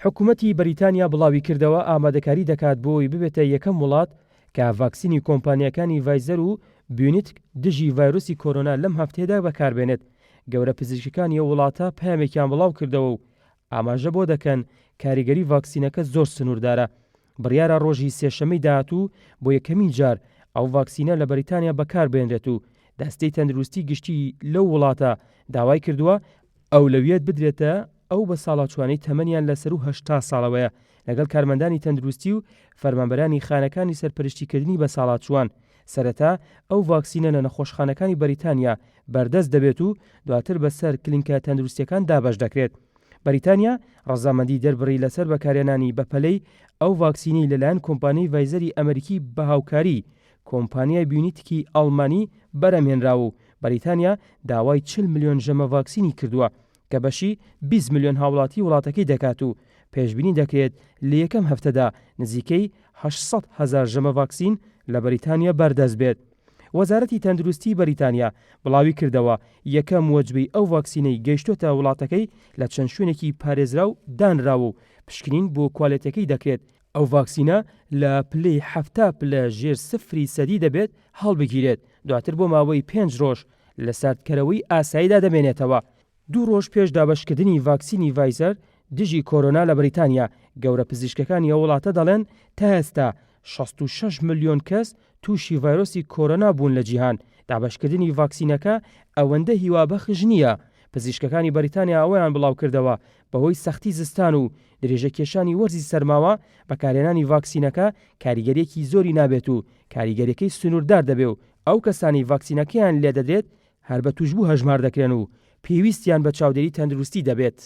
حکوومەتی بەریتانیا بڵاوی کردەوە ئامادەکاری دەکات بۆی ببێتە یەکەم وڵات کە ڤاکسینی کۆمپانیەکانی ڤایزەر و بیونیتک دژی ڤایرۆسی کۆرۆنا لەم هەفتەیەدا بەکاربێنێت. گەورە پزیشکەکانی ئەو وڵاتە پەیامێکیان بڵاو کردەوە و ئاماژە بۆ دەکەن کاریگەری ڤاکسینەکە زۆر سنووردارە. بڕیارە ڕۆژی سێشەمەی داهاتوو بۆ یەکەمین جار ئەو ڤاکسینە لە بەریتانیا بەکاربێنرێت و دەستەی تەندروستی گشتی لەو وڵاتە داوای کردووە ئەولەویەت بدرێتە ئەو بە ساڵاتوانەی تەمەنیان لەسەر و 80 ساڵەوەیە لەگەڵ کارمەندانی تەندروستی و فەرمانبەرانی خانەکانی سەرپەرشتیکردنی بە ساڵاتچوان. سەرەتا ئەو ڤاکسینە لە نەخۆشخانەکانی بەریتانیا بەردەست دەبێت و دواتر بەسەر کلینکە تەندروستیەکان دابەش دەکرێت. بەریتانیا ڕەزامەندی دەربڕی لەسەر بەکارهێنانی بەپەلەی ئەو ڤاکسینی لەلایەن کۆمپانیای ڤایزەری ئەمریکی بە هاوکاری کۆمپانیای بیونیتکی ئەڵمانی بەرەمهێنراوە و بەریتانیا داوای 40 ملیۆن ژەمە ڤاکسینی کردووە کە بەشی 20 ملیۆن هاوڵاتی وڵاتەکەی دەکات و پێشبینی دەکرێت لە یەکەم هەفتەدا نزیکەی 800,000 ژەمە ڤاکسین لە بەریتانیا بەردەست بێت. وەزارەتی تەندروستی بەریتانیا بڵاوی کردەوە یەکەم وەجبەی ئەو ڤاکسینەی گەیشتۆتە وڵاتەکەی لە چەند شوێنێکی پارێزرا و دانراوە و پشکنین بۆ کوالێتەکەی دەکرێت. ئەو ڤاکسینە لە پلەی 70 پلە ژێر 0% دەبێت هەڵبگیرێت دواتر بۆ ماوەی 5 ڕۆژ لە ساردکەرەوەی ئاساییدا دەمێنێتەوە. 2 ڕۆژ پێش دابەشکردنی ڤاکسینی ڤایزەر دژی کۆرۆنا لە بەریتانیا گەورە پزیشکەکانی ئەو وڵاتە دەڵێن تا ئێستا 66 ملیۆن کەس تووشی ڤایرۆسی کۆرۆنا بوون لە جیهان. دابەشکردنی ڤاکسینەکە ئەوەندە هیوابەخش نییە. پزیشکەکانی بەریتانیا ئەوەیان بڵاو کردەوە بەهۆی سەختی زستان و درێژە کێشانی وەرزی سەرماوە بەکارهێنانی ڤاکسینەکە کاریگەریەکی زۆری نابێت و کاریگەریەکەی سنووردار دەبێت و ئەو کەسانی ڤاکسینەکەیان لێ دەدرێت هەر بە توشبوو هەژمار دەکرێن و پێویستیان بە چاودێری تەندروستی دەبێت.